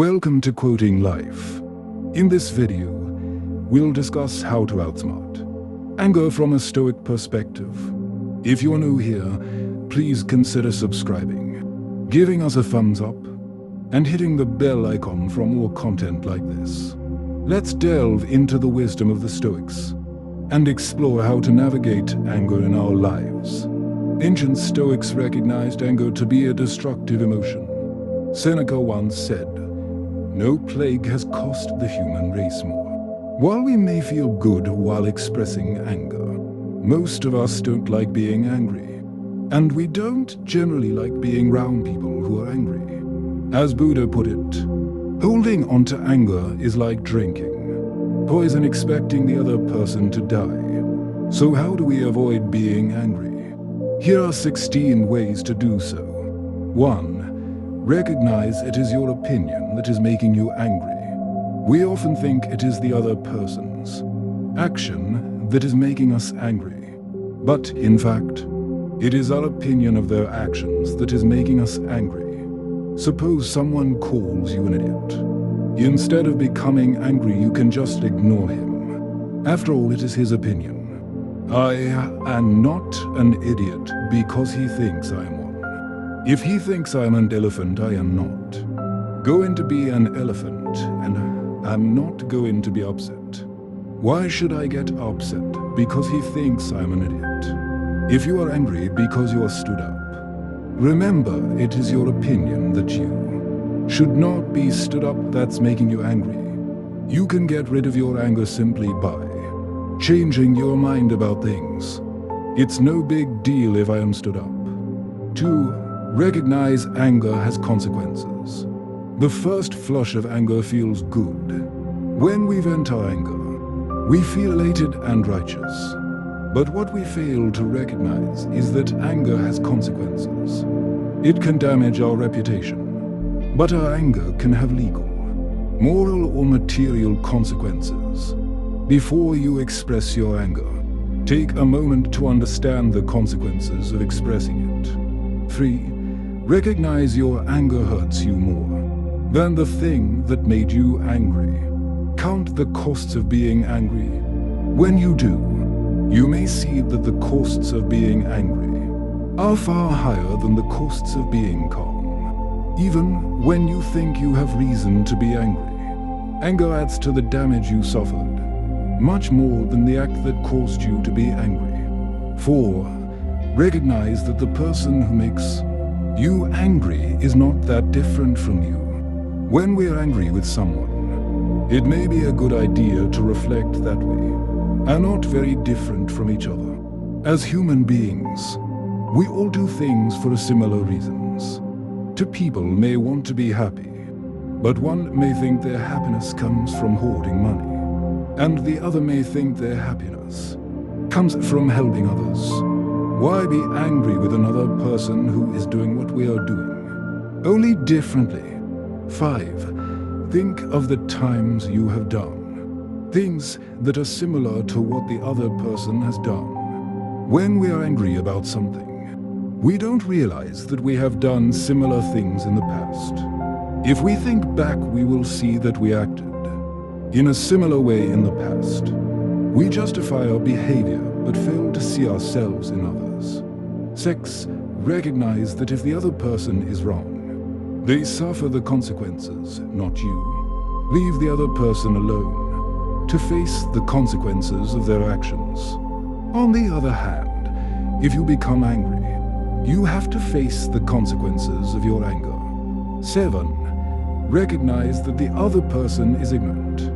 Welcome to Quoting Life. In this video, we'll discuss how to outsmart anger from a Stoic perspective. If you're new here, please consider subscribing, giving us a thumbs up, and hitting the bell icon for more content like this. Let's delve into the wisdom of the Stoics and explore how to navigate anger in our lives. Ancient Stoics recognized anger to be a destructive emotion. Seneca once said, "No plague has cost the human race more." While we may feel good while expressing anger, most of us don't like being angry. And we don't generally like being around people who are angry. As Buddha put it, holding on to anger is like drinking poison expecting the other person to die. So how do we avoid being angry? Here are 16 ways to do so. 1. Recognize it is your opinion that is making you angry. We often think it is the other person's action that is making us angry. But in fact, it is our opinion of their actions that is making us angry. Suppose someone calls you an idiot. Instead of becoming angry, you can just ignore him. After all, it is his opinion. I am not an idiot because he thinks I am one. If he thinks I am an elephant, I am not going to be an elephant, and I'm not going to be upset. Why should I get upset because he thinks I'm an idiot? If you are angry because you are stood up, remember it is your opinion that you should not be stood up that's making you angry. You can get rid of your anger simply by changing your mind about things. It's no big deal if I am stood up. 2. Recognize anger has consequences. The first flush of anger feels good. When we vent our anger, we feel elated and righteous. But what we fail to recognize is that anger has consequences. It can damage our reputation, but our anger can have legal, moral, or material consequences. Before you express your anger, take a moment to understand the consequences of expressing it. 3. Recognize your anger hurts you more than the thing that made you angry. Count the costs of being angry. When you do, you may see that the costs of being angry are far higher than the costs of being calm. Even when you think you have reason to be angry, anger adds to the damage you suffered, much more than the act that caused you to be angry. 4. Recognize that the person who makes you angry is not that different from you. When we are angry with someone, it may be a good idea to reflect that we are not very different from each other. As human beings, we all do things for similar reasons. Two people may want to be happy, but one may think their happiness comes from hoarding money, and the other may think their happiness comes from helping others. Why be angry with another person who is doing what we are doing, only differently? 5. Think of the times you have done things that are similar to what the other person has done. When we are angry about something, we don't realize that we have done similar things in the past. If we think back, we will see that we acted in a similar way in the past. We justify our behavior but fail to see ourselves in others. 6. Recognize that if the other person is wrong, they suffer the consequences, not you. Leave the other person alone to face the consequences of their actions. On the other hand, if you become angry, you have to face the consequences of your anger. 7. Recognize that the other person is ignorant.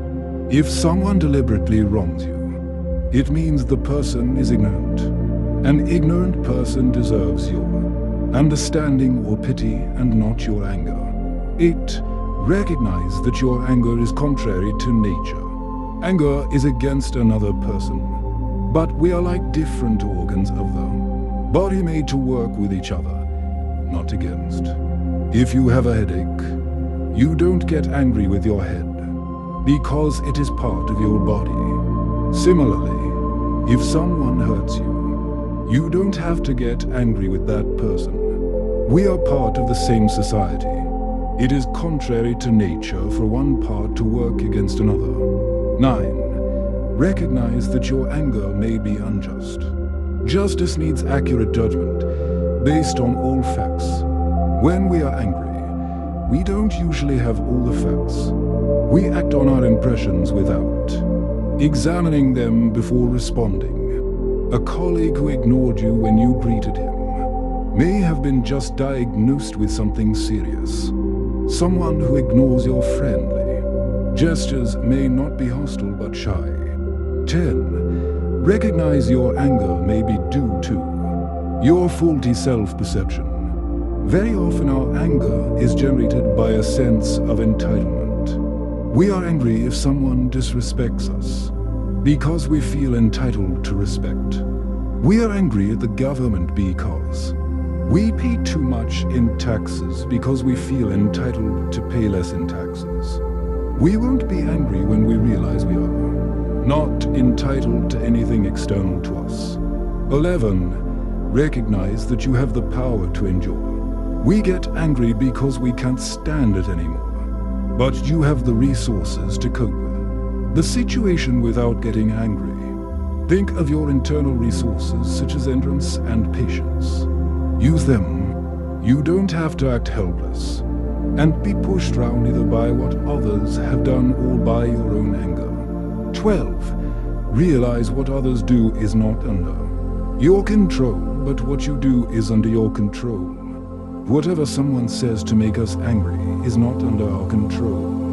If someone deliberately wrongs you, it means the person is ignorant. An ignorant person deserves your understanding or pity and not your anger. 8. Recognize that your anger is contrary to nature. Anger is against another person, but we are like different organs of the body made to work with each other, not against. If you have a headache, you don't get angry with your head, because it is part of your body. Similarly, if someone hurts you, you don't have to get angry with that person. We are part of the same society. It is contrary to nature for one part to work against another. 9. Recognize that your anger may be unjust. Justice needs accurate judgment, based on all facts. When we are angry, we don't usually have all the facts. We act on our impressions without examining them before responding. A colleague who ignored you when you greeted him may have been just diagnosed with something serious. Someone who ignores your friendly gestures may not be hostile but shy. 10. Recognize your anger may be due to your faulty self-perception. Very often our anger is generated by a sense of entitlement. We are angry if someone disrespects us because we feel entitled to respect. We are angry at the government because we pay too much in taxes because we feel entitled to pay less in taxes. We won't be angry when we realize we are not entitled to anything external to us. 11. Recognize that you have the power to endure. We get angry because we can't stand it anymore, but you have the resources to cope with the situation without getting angry. Think of your internal resources such as endurance and patience. Use them. You don't have to act helpless and be pushed round either by what others have done or by your own anger. 12. Realize what others do is not under your control, but what you do is under your control. Whatever someone says to make us angry is not under our control.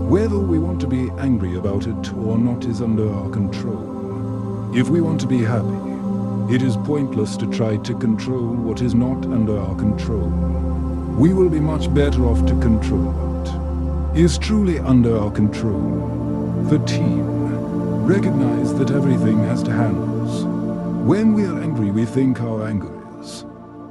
Whether we want to be angry about it or not is under our control. If we want to be happy, it is pointless to try to control what is not under our control. We will be much better off to control what is truly under our control. 13. Recognize that everything has two handles. When we are angry, we think our anger is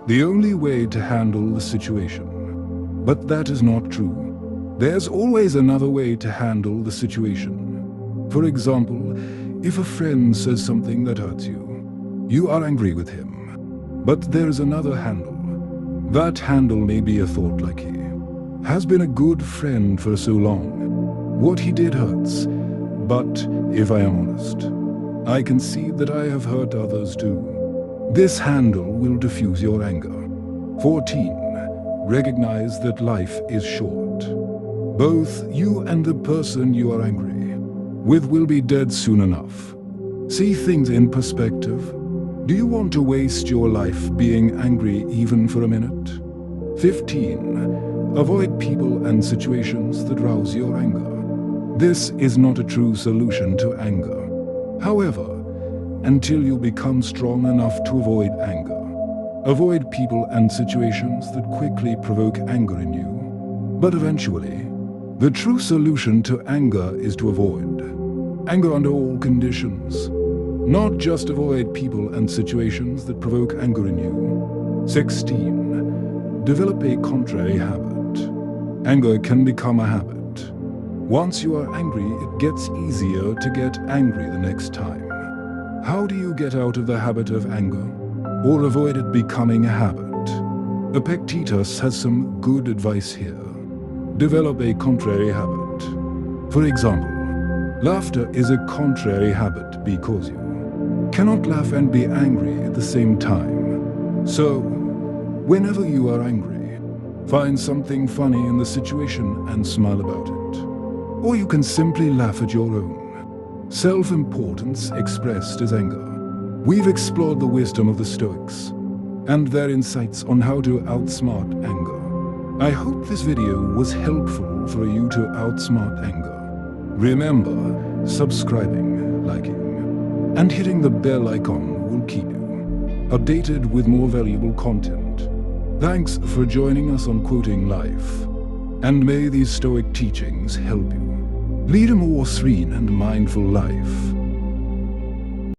the only way to handle the situation. But that is not true. There's always another way to handle the situation. For example, if a friend says something that hurts you, you are angry with him. But there's another handle. That handle may be a thought like he has been a good friend for so long. What he did hurts, but if I am honest, I can see that I have hurt others too. This handle will diffuse your anger. 14. Recognize that life is short. Both you and the person you are angry with will be dead soon enough. See things in perspective. Do you want to waste your life being angry even for a minute? 15. Avoid people and situations that rouse your anger. This is not a true solution to anger. However, until you become strong enough to avoid anger, avoid people and situations that quickly provoke anger in you. But eventually, the true solution to anger is to avoid anger under all conditions. Not just avoid people and situations that provoke anger in you. 16. Develop a contrary habit. Anger can become a habit. Once you are angry, it gets easier to get angry the next time. How do you get out of the habit of anger, or avoid it becoming a habit? Epictetus has some good advice here. Develop a contrary habit. For example, laughter is a contrary habit because you cannot laugh and be angry at the same time. So, whenever you are angry, find something funny in the situation and smile about it. Or you can simply laugh at your own self-importance expressed as anger. We've explored the wisdom of the Stoics and their insights on how to outsmart anger. I hope this video was helpful for you to outsmart anger. Remember, subscribing, liking, and hitting the bell icon will keep you updated with more valuable content. Thanks for joining us on Quoting Life, and may these Stoic teachings help you lead a more serene and mindful life.